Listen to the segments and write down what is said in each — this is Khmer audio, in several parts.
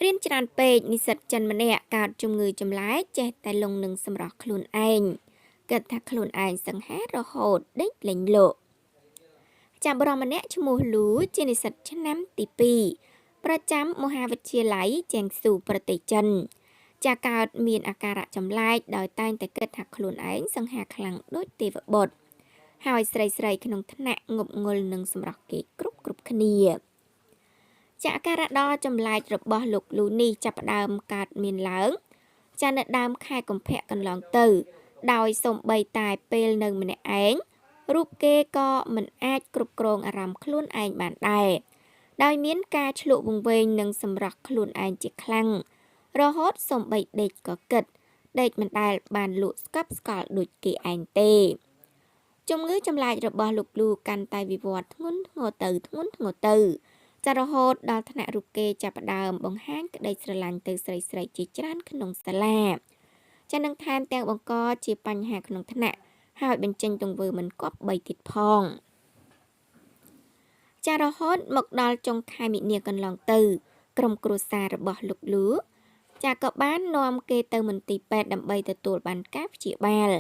រៀនច្រើនពេកនិស្សិតចិនម្នាក់កើតជំងឺចម្លែកចេះតែលងនឹងសម្រស់ខ្លួនឯងគិតថាខ្លួនឯងសង្ហារហូតដេកលេងលោកចាបរមម្នាក់ឈ្មោះលូជានិស្សិតឆ្នាំទី2ប្រចាំមហាវិទ្យាល័យជេងស៊ូប្រទេសចិនចាកើតមានអាការៈចម្លែកដោយតែងតែគិតថាខ្លួនឯងសង្ហាខ្លាំងដូចទេវបុត្រហើយស្រីៗក្នុងថ្នាក់ងប់ងល់នឹងសម្រស់គេគ្រប់គ្នាចាអាការៈដ៏ចម្លែករបស់លោកលូនេះចាប់ផ្ដើមកើតមានឡើងចានៅដើមខែកុម្ភៈកន្លងទៅដោយសំបីតែពេលនៅម្នាក់ឯងរូបគេក៏មិនអាចគ្រប់គ្រងអារម្មណ៍ខ្លួនឯងបានដែរដោយមានការឆ្លក់វង្វេងនឹងសម្រស់ខ្លួនឯងជាខ្លាំងរហូតសំបីដេកក៏គិតដេកមិនដែលបានលក់ស្កប់ស្កល់ដូចគេឯងទេជំងឺចម្លែករបស់លោកលូកាន់តែវិវត្តធ្ងន់ធ្ងរទៅចារហូតដល់ថ្នាក់រូបគេចាប់ផ្ដើមបង្ហាញក្តីស្រឡាញ់ទៅស្រីៗជាច្រើនក្នុងសាលាចានឹងថែមទាំងបង្កជាបញ្ហាក្នុងថ្នាក់ហើយបញ្ចេញទង្វើមិនគប្បីទៀតផងចារហូតមកដល់ចុងខែមិនិនាកន្លងទៅក្រុមគ្រួសាររបស់លោកលូចាក៏បាននាំគេទៅមន្ទីរពេទ្យដើម្បីទទួលបានការព្យាបាល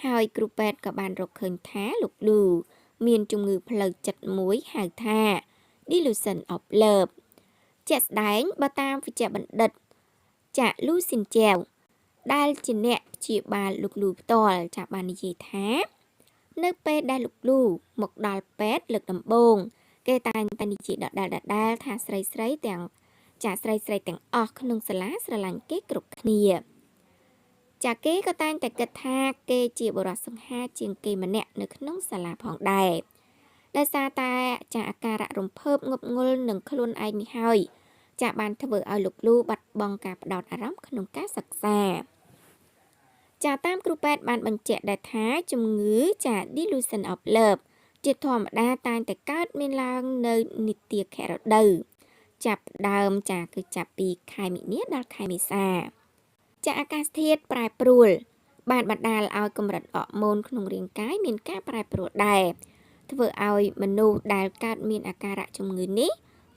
ហើយគ្រូពេទ្យក៏បានរកឃើញថាលោកលូមានជំងឺផ្លូវចិត្តមួយហៅថា Delusion of Love ជាក់ស្ដែងបើតាមវិជ្ជបណ្ឌិតចាលូស៊ីនជែវដែលជាអ្នកព្យាបាលលោកលូផ្ទាល់ចាបាននិយាយថានៅពេលដែលលោកលូមកដល់ពេទ្យលើកដំបូងគេតែងតែនិយាយដដែលថាស្រីទាំងអស់ក្នុងសាលាស្រឡាញ់គេគ្រប់គ្នាចាគេក៏តែងតែគិតថាគេជាបុរសសង្ហាជាងគេម្នាក់នៅក្នុងសាលាផងដែរដោយសារតែចាអាការៈរំភើបងប់ងល់នឹងខ្លួនឯងនេះហើយចាបានធ្វើឲ្យលោកលូបាត់បង់ការផ្ដោតអារម្មណ៍ក្នុងការសិក្សាចាតាមគ្រូពេទ្យបានបញ្ជាក់ដែរថាជំងឺចា Delusion of Love ជាធម្មតាតែងតែកើតមានឡើងនៅនិត្យាខែរដូវចាប់ដើមចាគឺចាប់ពីខែមិនិនាដល់ខែមេសាចាអាកាសធាតុប្រែប្រួលបានបណ្ដាលឲ្យកម្រិតអរម៉ូនក្នុងរាងកាយមានការប្រែប្រួលដែរធ្វើឲ្យមនុស្សដែលកើតមានអាការៈជំងឺនេះ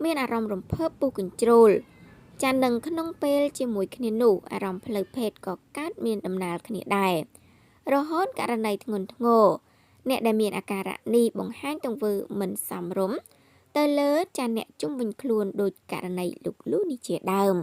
មានអារម្មណ៍រំភើបពុះកញ្ជ្រោលចានឹងក្នុងពេលជាមួយគ្នានោះអារម្មណ៍ផ្លូវភេទក៏កើតមានដំណើរគ្នាដែររហូតករណីធ្ងន់ធ្ងរអ្នកដែលមានអាការៈនេះបង្ហាញទង្វើមិនសមរម្យទៅលើចាអ្នកជុំវិញខ្លួនដោយករណីលោកលូនេះជាដើម